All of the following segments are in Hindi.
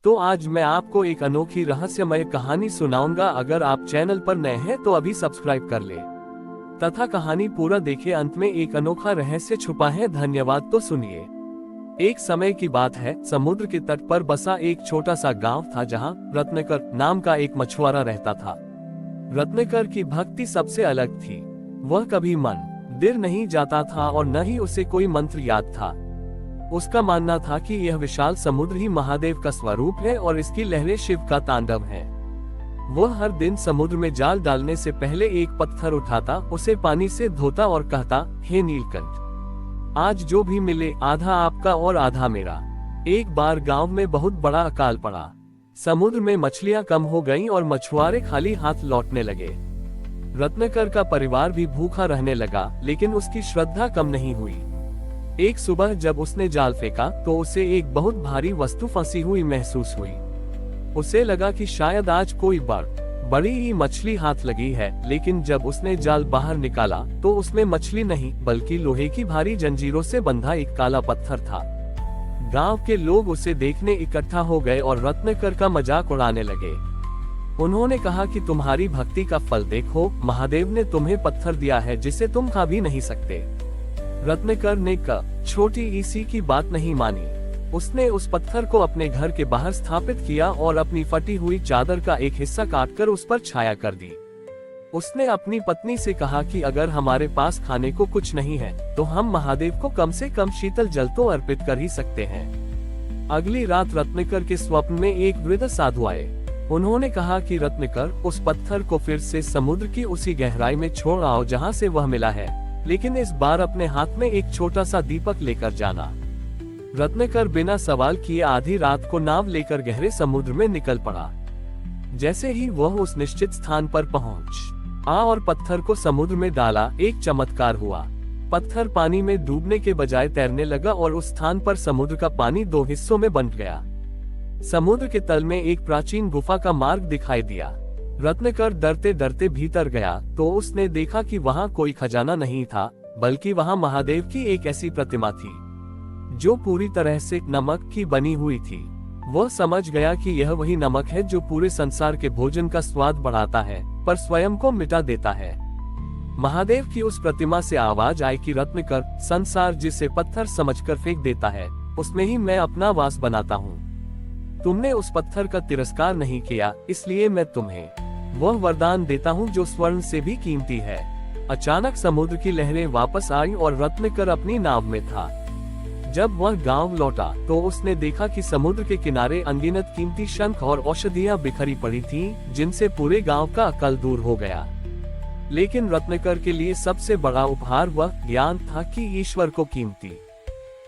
तो आज मैं आपको एक अनोखी रहस्यमय कहानी सुनाऊंगा। अगर आप चैनल पर नए हैं तो अभी सब्सक्राइब कर ले तथा कहानी पूरा देखें। अंत में एक अनोखा रहस्य छुपा है। धन्यवाद। तो सुनिए। एक समय की बात है, समुद्र के तट पर बसा एक छोटा सा गांव था जहां रत्नाकर नाम का एक मछुआरा रहता था। रत्नाकर की भक्ति सबसे अलग थी। वह कभी मंदिर नहीं जाता था और न ही उसे कोई मंत्र याद था। उसका मानना था कि यह विशाल समुद्र ही महादेव का स्वरूप है और इसकी लहरें शिव का तांडव है। वह हर दिन समुद्र में जाल डालने से पहले एक पत्थर उठाता, उसे पानी से धोता और कहता, हे नीलकंठ, आज जो भी मिले आधा आपका और आधा मेरा। एक बार गांव में बहुत बड़ा अकाल पड़ा। समुद्र में मछलियां कम हो गईं और मछुआरे खाली हाथ लौटने लगे। रत्नाकर का परिवार भी भूखा रहने लगा, लेकिन उसकी श्रद्धा कम नहीं हुई। एक सुबह जब उसने जाल फेंका तो उसे एक बहुत भारी वस्तु फंसी हुई महसूस हुई। उसे लगा कि शायद आज कोई बड़ी ही मछली हाथ लगी है, लेकिन जब उसने जाल बाहर निकाला तो उसमें मछली नहीं बल्कि लोहे की भारी जंजीरों से बंधा एक काला पत्थर था। गांव के लोग उसे देखने इकट्ठा हो गए और रत्नाकर का मजाक उड़ाने लगे। उन्होंने कहा कि तुम्हारी भक्ति का फल देखो, महादेव ने तुम्हें पत्थर दिया है जिसे तुम खा भी नहीं सकते। रत्नाकर ने छोटी सी की बात नहीं मानी। उसने उस पत्थर को अपने घर के बाहर स्थापित किया और अपनी फटी हुई चादर का एक हिस्सा काटकर उस पर छाया कर दी। उसने अपनी पत्नी से कहा कि अगर हमारे पास खाने को कुछ नहीं है तो हम महादेव को कम से कम शीतल जल तो अर्पित कर ही सकते हैं। अगली रात रत्नाकर के स्वप्न में एक वृद्ध साधु आए। उन्होंने कहा कि रत्नाकर, उस पत्थर को फिर से समुद्र की उसी गहराई में छोड़ आओ जहाँ से वह मिला है, लेकिन इस बार अपने हाथ में एक छोटा सा दीपक लेकर जाना। रत्नाकर बिना सवाल किए आधी रात को नाव लेकर गहरे समुद्र में निकल पड़ा। जैसे ही वह उस निश्चित स्थान पर पहुंच और पत्थर को समुद्र में डाला, एक चमत्कार हुआ। पत्थर पानी में डूबने के बजाय तैरने लगा और उस स्थान पर समुद्र का पानी दो हिस्सों में बंट गया। समुद्र के तल में एक प्राचीन गुफा का मार्ग दिखाई दिया। रत्नाकर डरते डरते भीतर गया तो उसने देखा कि वहां कोई खजाना नहीं था, बल्कि वहां महादेव की एक ऐसी प्रतिमा थी जो पूरी तरह से नमक की बनी हुई थी। वह समझ गया कि यह वही नमक है जो पूरे संसार के भोजन का स्वाद बढ़ाता है पर स्वयं को मिटा देता है। महादेव की उस प्रतिमा से आवाज आई कि रत्नाकर, संसार जिसे पत्थर समझकर फेंक देता है, उसमें ही मैं अपना वास बनाता हूँ। तुमने उस पत्थर का तिरस्कार नहीं किया, इसलिए मैं तुम्हें वह वरदान देता हूँ जो स्वर्ण से भी कीमती है। अचानक समुद्र की लहरें वापस आई और रत्नाकर अपनी नाव में था। जब वह गांव लौटा तो उसने देखा कि समुद्र के किनारे अनगिनत कीमती शंख और औषधियां बिखरी पड़ी थीं, जिनसे पूरे गांव का अकल दूर हो गया। लेकिन रत्नाकर के लिए सबसे बड़ा उपहार वह ज्ञान था कि ईश्वर को कीमती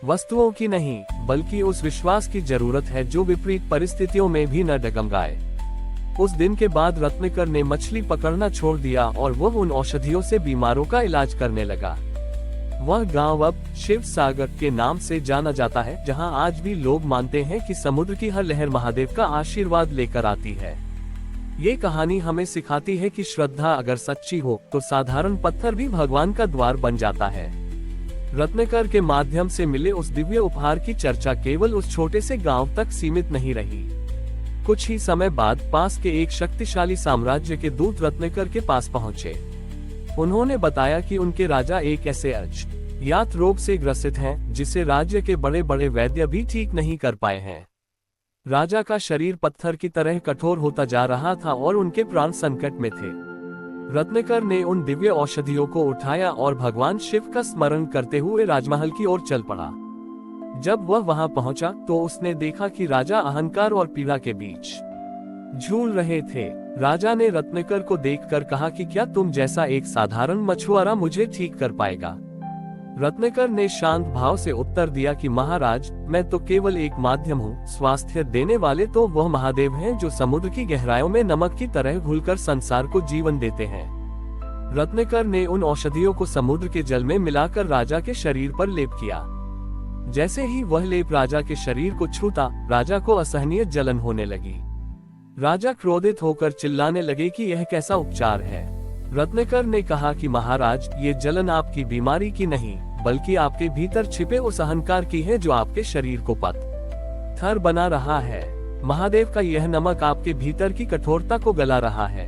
वस्तुओं की नहीं बल्कि उस विश्वास की जरूरत है जो विपरीत परिस्थितियों में भी न डगमगाए। उस दिन के बाद रत्नाकर ने मछली पकड़ना छोड़ दिया और वह उन औषधियों से बीमारों का इलाज करने लगा। वह गांव अब शिव सागर के नाम से जाना जाता है, जहां आज भी लोग मानते हैं कि समुद्र की हर लहर महादेव का आशीर्वाद लेकर आती है। ये कहानी हमें सिखाती है कि श्रद्धा अगर सच्ची हो तो साधारण पत्थर भी भगवान का द्वार बन जाता है। रत्नाकर के माध्यम से मिले उस दिव्य उपहार की चर्चा केवल उस छोटे से गांव तक सीमित नहीं रही। कुछ ही समय बाद पास के एक शक्तिशाली साम्राज्य के दूत रत्नाकर के पास पहुंचे। उन्होंने बताया कि उनके राजा एक ऐसे अज्ञात रोग से ग्रसित हैं, जिसे राज्य के बड़े बड़े वैद्य भी ठीक नहीं कर पाए हैं। राजा का शरीर पत्थर की तरह कठोर होता जा रहा था और उनके प्राण संकट में थे। रत्नाकर ने उन दिव्य औषधियों को उठाया और भगवान शिव का स्मरण करते हुए राजमहल की ओर चल पड़ा। जब वह वहां पहुंचा तो उसने देखा कि राजा अहंकार और पीड़ा के बीच झूल रहे थे। राजा ने रत्नाकर को देखकर कहा कि क्या तुम जैसा एक साधारण मछुआरा मुझे ठीक कर पाएगा? रत्नाकर ने शांत भाव से उत्तर दिया कि महाराज, मैं तो केवल एक माध्यम हूँ, स्वास्थ्य देने वाले तो वह महादेव हैं जो समुद्र की गहराइयों में नमक की तरह घुलकर संसार को जीवन देते हैं। रत्नाकर ने उन औषधियों को समुद्र के जल में मिलाकर राजा के शरीर पर लेप किया। जैसे ही वह लेप राजा के शरीर को छूता, राजा को असहनीय जलन होने लगी। राजा क्रोधित होकर चिल्लाने लगे कि यह कैसा उपचार है। रत्नाकर ने कहा कि महाराज, ये जलन आपकी बीमारी की नहीं बल्कि आपके भीतर छिपे उस अहंकार की है जो आपके शरीर को पत्थर बना रहा है। महादेव का यह नमक आपके भीतर की कठोरता को गला रहा है।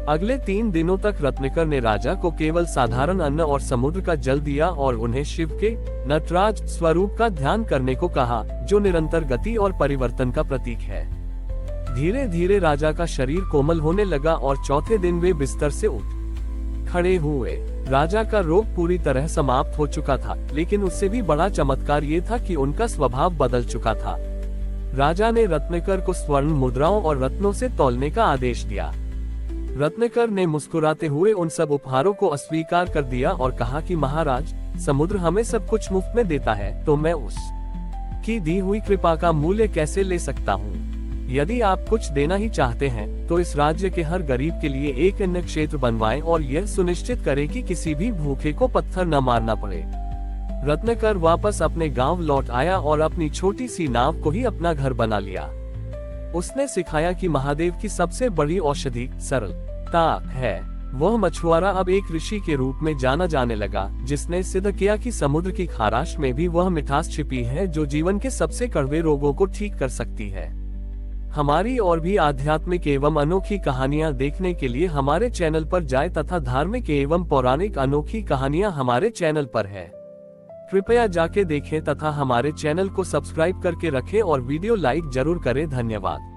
अगले 3 दिनों तक रत्नाकर ने राजा को केवल साधारण अन्न और समुद्र का जल दिया और उन्हें शिव के नटराज स्वरूप का ध्यान करने को कहा, जो निरंतर गति और परिवर्तन का प्रतीक है। धीरे धीरे राजा का शरीर कोमल होने लगा और चौथे दिन वे बिस्तर से उठ खड़े हुए। राजा का रोग पूरी तरह समाप्त हो चुका था, लेकिन उससे भी बड़ा चमत्कार ये था कि उनका स्वभाव बदल चुका था। राजा ने रत्नाकर को स्वर्ण मुद्राओं और रत्नों से तौलने का आदेश दिया। रत्नाकर ने मुस्कुराते हुए उन सब उपहारों को अस्वीकार कर दिया और कहा कि महाराज, समुद्र हमें सब कुछ मुफ्त में देता है, तो मैं उस की दी हुई कृपा का मूल्य कैसे ले सकता हूँ? यदि आप कुछ देना ही चाहते हैं, तो इस राज्य के हर गरीब के लिए एक अन्न क्षेत्र बनवाएं और यह सुनिश्चित करें कि किसी भी भूखे को पत्थर न मारना पड़े। रत्नाकर वापस अपने गांव लौट आया और अपनी छोटी सी नाव को ही अपना घर बना लिया। उसने सिखाया कि महादेव की सबसे बड़ी औषधि सरलता है। वह मछुआरा अब एक ऋषि के रूप में जाना जाने लगा, जिसने सिद्ध किया कि समुद्र की खाराश में भी वह मिठास छिपी है जो जीवन के सबसे कड़वे रोगों को ठीक कर सकती है। हमारी और भी आध्यात्मिक एवं अनोखी कहानियां देखने के लिए हमारे चैनल पर जाएं तथा धार्मिक एवं पौराणिक अनोखी कहानियां हमारे चैनल पर है। कृपया जाके देखें तथा हमारे चैनल को सब्सक्राइब करके रखें और वीडियो लाइक जरूर करें। धन्यवाद।